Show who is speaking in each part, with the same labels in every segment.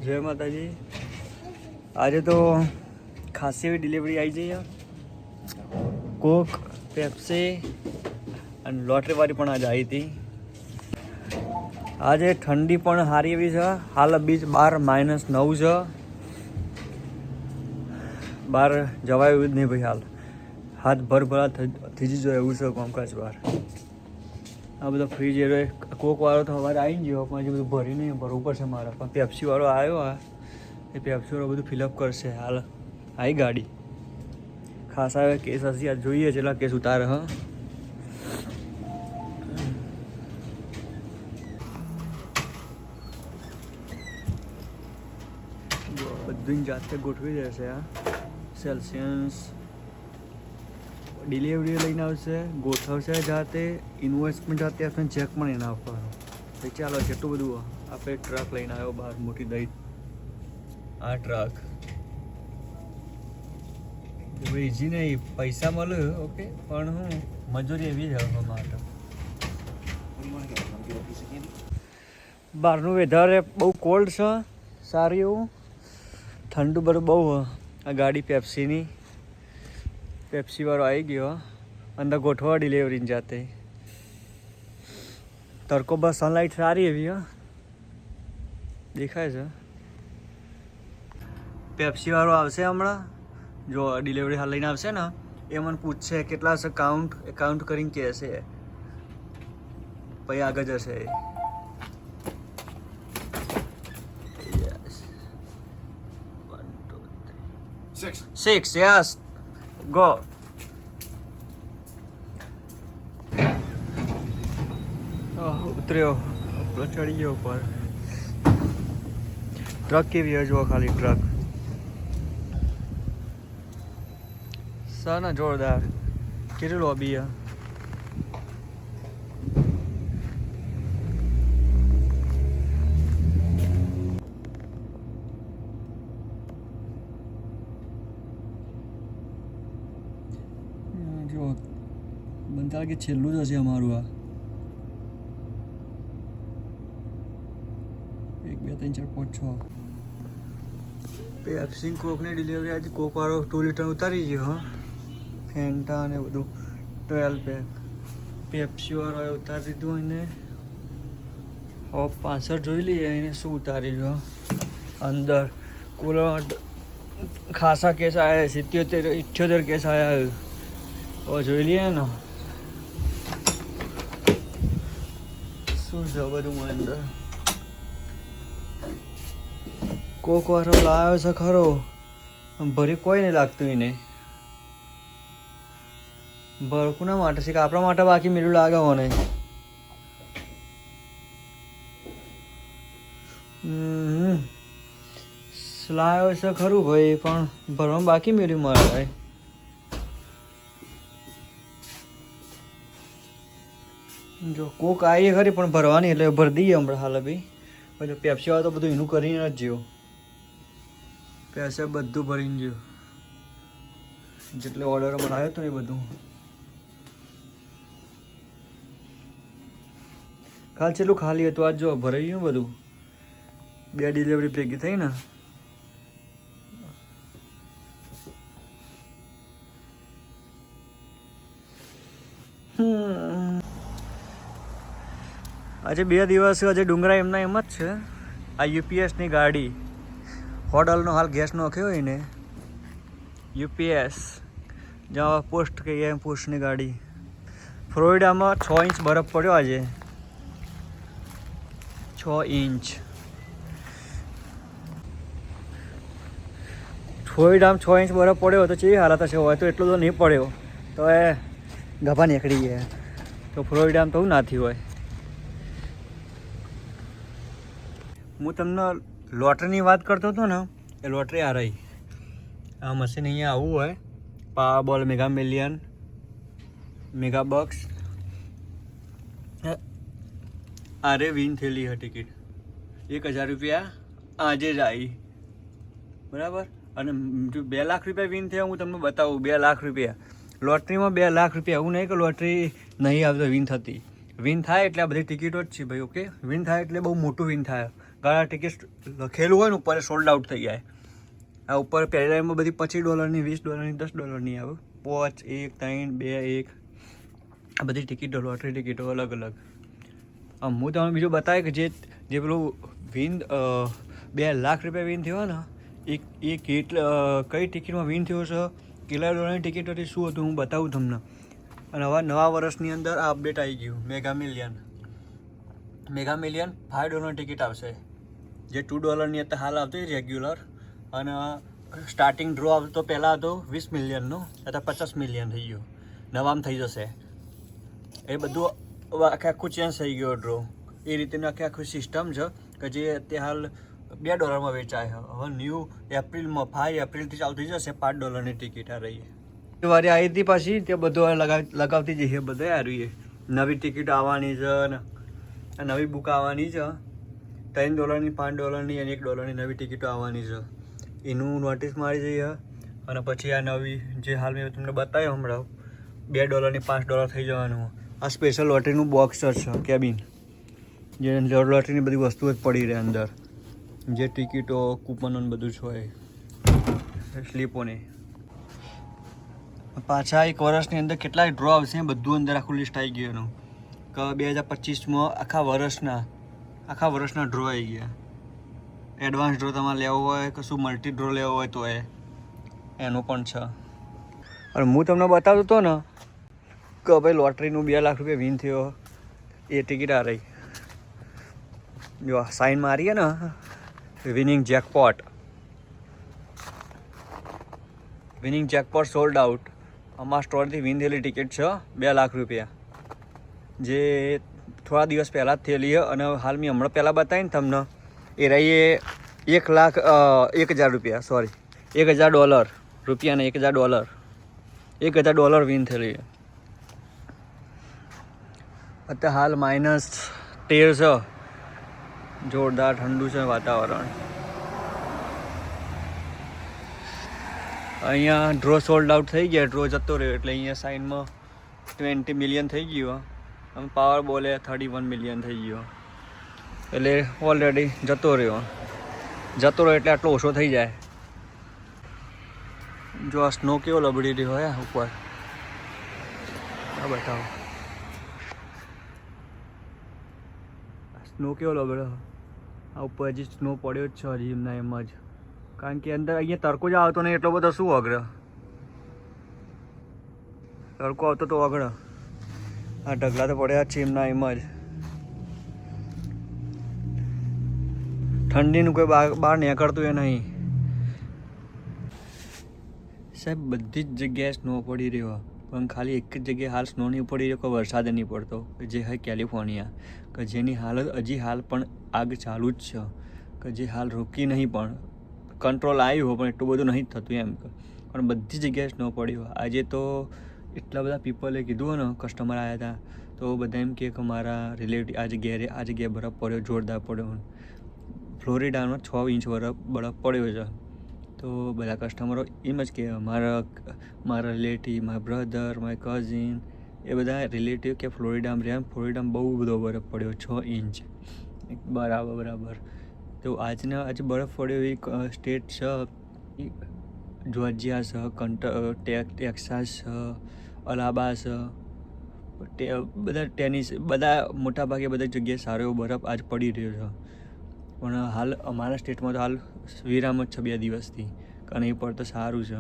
Speaker 1: જય માતાજી। આજે તો ખાસી એવી ડિલિવરી આવી જઈએ। કોક, પેપ્સી અને લોટરીવાળી પણ આજે આવી હતી। આજે ઠંડી પણ સારી એવી છે। હાલ બીજ બાર -9 છે। બહાર જવાય એવું જ નહીં ભાઈ। હાલ હાથ ભરભરા થઈ જાય એવું છે કામકાજ બહાર। આ બધો ફ્રીજ એ કોકવાળો તો સવારે આવી ગયો પણ હજી બધું ભરી નહીં, ભરવું પડશે મારે। પણ પેપ્સીવાળો આવ્યો આ, એ પેપ્સીવાળો બધું ફિલઅપ કરશે। હાલ આવી ગાડી ખાસ આવે કેસ હજી આ જોઈએ છેલ્લા કેસ ઉતારે। હા, બધું જાતે ગોઠવી દેશે। આ સેલ્સિયસ ડિલિવરી લઈને આવશે, ગોઠવશે જાતે, ઇન્વોઇસ પણ જાતે આપશે, ચેક પણ એને આપવાનો। તો ચાલો કેટલું બધું આપણે ટ્રક લઈને આવ્યો બહાર મોટી દઈ। આ ટ્રક ઇઝી નહીં, પૈસા મળે ઓકે, પણ હું મજૂરી એવી જ હવે માટે। બહારનું વેધર બહુ કોલ્ડ છે, સારું એવું ઠંડુ બધું બહુ। આ ગાડી પેપ્સીની, પેપ્સીવાળો આવી ગયો અંદર ગોઠવા ડિલિવરીની જાતે। તડકો બસ સનલાઇટ સારી એવી દેખાય છે। પેપ્સીવાળો આવશે હમણાં, જો ડિલિવરી હાલ લઈને આવશે ને એ મને પૂછશે કેટલા છે કાઉન્ટ કરીને કહેશે, પછી આગળ જશે। Six, yes, go. ઉતર્યો, ચડી ગયો ઉપર। ટ્રક કેવી હોય જુઓ ખાલી, ટ્રક સર જોરદાર। કેટલી લોબી है। જો બનતા કે છેલ્લું જ હશે અમારું આ। 1 2 3 4 5 6 પેપ્સી કોકની ડિલિવરી આજે કોકવાળો 2 લિટર ઉતારી ગયો। હા, ફેન્ટા ને બધું 12 પેક પેપ્સીવાળો ઉતારી દીધું એને। હવે પાછળ જોઈ લઈએ એને શું ઉતારી ગયો અંદર। કુલ ખાસા કેસ આવ્યા, 77 78 કેસ આવ્યા। હવે જોઈ લઈએ ને શું છે બધું અંદર। કોક વાળો લાવ્યો છે ખરો, ભરી કોઈ નહીં લાગતું એને। ભરકુના માટે છે કે આપણા માટે બાકી મેળું લાગે મને। લાવ્યો છે ખરું ભાઈ, પણ ભરવામાં બાકી મેળ્યું મારે ભાઈ। જો કોક આવી ખરી પણ ભરવાની, એટલે ભરી દઈએ હમણાં હાલ ભાઈ। પછી પેપ્સીવાળો તો બધું એનું કરીને જ જ્યો, પૈસા બધું ભરીને જ્યો, જેટલે ઓર્ડર બનાવ્યો હતો એ બધું। કાલ છેલ્લું ખાલી હતું, આજ જો ભરાઈ ગયું બધું। 2 ડિલિવરી ભેગી થઈ ને। આજે 2 દિવસ આજે ડુંગરા એમના એમ જ છે। આ યુપીએસની ગાડી હોટલનો હાલ ગેસ નાખ્યો હોય ને, યુપીએસ જ્યાં પોસ્ટ કહીએ એમ પોસ્ટની ગાડી। ફ્લોરિડામાં 6 ઇંચ બરફ પડ્યો આજે, 6 ઇંચ। ફ્લોરિડામાં 6 ઇંચ બરફ પડ્યો તો કેવી હાલત હશે? હોય તો એટલો તો નહીં પડ્યો તો એ ગભા નીકળી ગયા। તો ફ્લોરિડામાં તો ના થયું હોય। હું તમને લોટરીની વાત કરતો હતો ને, એ લોટરી આ રહી। આ મશીન અહીંયા આવવું હોય, પાવર બોલ, મેગા મિલિયન, મેગા બોક્સ, આરે વિન થયેલી है ટિકિટ। 1000 રૂપિયા આજે જ આવી, બરાબર। અને જો 2 લાખ રૂપિયા વિન થયા, હું તમને બતાવું 2 લાખ રૂપિયા લોટરીમાં 2 લાખ રૂપિયા। એવું નહીં કે લોટરી નહીં આવતો વિન થતી, વિન થાય એટલે આ બધી ટિકિટો જ છે ભાઈ। ઓકે, વિન થાય એટલે બહુ મોટું વિન થાય। ઘણા ટિકિટ લખેલું હોય ને ઉપર સોલ્ડ આઉટ થઈ જાય. આ ઉપર પહેલી લાઈનમાં બધી $25, $20, $10 આવે. 5, 1, 3, 2, 1 આ બધી ટિકિટો, લોટરી ટિકિટો અલગ અલગ. હું તમને બીજું બતાવે કે જે પેલું વિન $2 લાખ વિન થયો ને એ કઈ ટિકિટમાં વિન થયો છે, કેટલા ડોલરની ટિકિટ હતી, શું હતું હું બતાવું તમને. અને હવે નવા વર્ષની અંદર આ અપડેટ આવી ગયું, મેગા મિલિયન $5 ટિકિટ આવશે. જે $2 અત્યારે હાલ આવતી રેગ્યુલર. અને સ્ટાર્ટિંગ ડ્રો આવતો પહેલાં હતો 20 મિલિયનનો, અત્યારે 50 મિલિયન થઈ ગયો, નવામાં થઈ જશે. એ બધું આખું ચેન્જ થઈ ગયો ડ્રો. એ રીતેનું આખી સિસ્ટમ છે કે જે અત્યારે હાલ $2 વેચાય. હવે ન્યૂ એપ્રિલમાં 5 એપ્રિલથી ચાલુ થઈ જશે $5 ટિકિટ આ રહી. વારે આવી હતી પાછી તે બધું લગાવતી જઈએ, બધે આ રહીએ. નવી ટિકિટ આવવાની છે ને નવી બુક આવવાની છે. $3, $5 અને $1 નવી ટિકિટો આવવાની છે. એનું નોટિસ મારી જઈએ. અને પછી આ નવી જે હાલ મેં તમને બતાવ્યું હમણાં $2 $5 થઈ જવાનું. આ સ્પેશિયલ લોટરીનું બોક્સ છે, કેબિન, જે લોટરીની બધી વસ્તુઓ જ પડી રહે અંદર, જે ટિકિટો, કૂપનો બધું જ હોય, સ્લીપોને. પાછા એક વર્ષની અંદર કેટલાય ડ્રો આવશે બધું અંદર આખું લિસ્ટ આવી ગયું એનું. કે 2025માં આખા વર્ષના ડ્રો આવી ગયા. એડવાન્સ ડ્રો તમારે લેવો હોય, કશું મલ્ટી ડ્રો લેવો હોય તો એનું પણ છે. અને હું તમને બતાવતો હતો ને કે ભાઈ લોટરીનું $2 લાખ વિન થયો, એ ટિકિટ આ રહી. જો સાઇન મારીએ ને, વિનિંગ જેકપોટ સોલ્ડ આઉટ. અમારા સ્ટોરથી વિન થયેલી ટિકિટ છે $2 લાખ, જે થોડા દિવસ પહેલાં જ થયેલી છે. અને હાલ મેં હમણાં પહેલાં બતાવીને તમને એ રહી $1,000, સોરી $1,000, રૂપિયા ને $1,000 વિન થયેલી છે. અત્યારે હાલ -13 છે, જોરદાર ઠંડુ છે વાતાવરણ. અહીંયા ડ્રો સોલ્ડ આઉટ થઈ ગયા, ડ્રો જતો રહ્યો એટલે અહીંયા સાઈડમાં 20 મિલિયન થઈ ગયું. અને પાવર બોલે 31 મિલિયન થઈ ગયો, એટલે ઓલરેડી જતો રહ્યો એટલે આટલો ઓછો થઈ જાય. જો આ સ્નો કેવો લબડી રહ્યો હોય ઉપર, આ બતાવો સ્નો કેવો લબડ્યો. આ ઉપર હજી સ્નો પડ્યો જ છે હજી એમના એમ જ, કારણ કે અંદર અહીંયા તડકો જ આવતો નહીં એટલો બધો. શું અઘર તડકો આવતો તો અઘર. આ ઢગલા તો પડ્યા જ છે એમના એમ જ. ઠંડીનું કોઈ બહાર નીકળતું એ નહીં સાહેબ. બધી જ જગ્યાએ સ્નો પડી રહ્યો, પણ ખાલી એક જ જગ્યાએ હાલ સ્નો નહીં પડી રહ્યો કે વરસાદ નહીં પડતો, જે હોય કેલિફોર્નિયા, કે જેની હાલત હજી હાલ પણ આગ ચાલુ જ છે, કે જે હાલ રોકી નહીં, પણ કંટ્રોલ આવ્યું હોય પણ એટલું બધું નહીં થતું એમ. પણ બધી જગ્યાએ સ્નો પડ્યો. આજે તો એટલા બધા પીપલે કીધું ને, કસ્ટમર આવ્યા હતા તો બધા એમ કે મારા રિલેટિવ આ જગ્યાએ બરફ પડ્યો, જોરદાર પડ્યો. ફ્લોરિડામાં 6 ઇંચ બરફ પડ્યો છે. તો બધા કસ્ટમરો એમ જ કે મારા રિલેટિવ, મારા બ્રધર, મારા કઝિન, એ બધા રિલેટિવ કે ફ્લોરિડામાં બહુ બધો બરફ પડ્યો, 6 ઇંચ બરાબર. તો આજે બરફ પડ્યો એક સ્ટેટ છે જોર્જિયા છે, ટેક્સાસ છે, અલાબા છે, બધા મોટાભાગે બધી જગ્યાએ સારો એવો બરફ આજ પડી રહ્યો છે. પણ હાલ અમારા સ્ટેટમાં તો હાલ વિરામ જ છે 2 દિવસથી, કારણ એ પર તો સારું છે.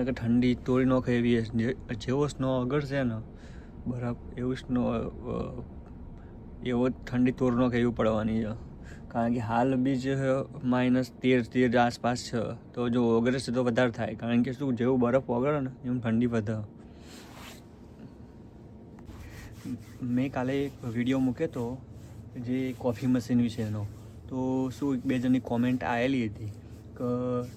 Speaker 1: કે ઠંડી તોડી ન ખાવી, જેવો સ્નો અગળશે ને બરફ, એવો ઠંડી તોડ ન ખાવી પડવાની છે. કારણ કે હાલ બી જ -13 આસપાસ છે, તો જો ઓગળશે તો વધારે થાય. કારણ કે શું, જેવું બરફ ઓગળે ને એમ ઠંડી વધે. મેં કાલે એક વિડીયો મૂક્યો હતો જે કોફી મશીન વિશેનો. તો શું 2 જણની કોમેન્ટ આવેલી હતી કે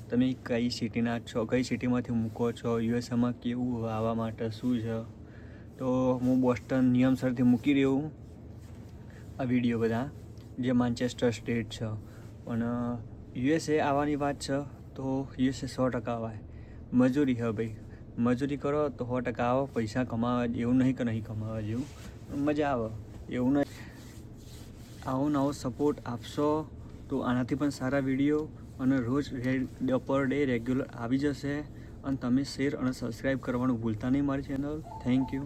Speaker 1: તમે કઈ સિટીના છો, કઈ સિટીમાંથી મૂકો છો, યુએસએમાં કેવું આવવા માટે શું છે. તો હું બોસ્ટન નિયમસરથી મૂકી રહ્યો આ વિડીયો બધા, જે માન્ચેસ્ટર સ્ટેટ છે. પણ યુએસએ આવવાની વાત છે તો યુએસએ 100% આવાય. મજૂરી છે ભાઈ, મજૂરી કરો તો 100% આવો. પૈસા કમાવા એવું નહીં કે નહીં કમાવા જેવું, મજા આવે એવું નહીં. નવો સપોર્ટ આપશો તો આનાથી પણ સારા વિડીયો અને રોજ પર ડે રેગ્યુલર આવી જશે. અને તમે શેર અને સબસ્ક્રાઈબ કરવાનું ભૂલતા નહીં મારી ચેનલ. Thank you.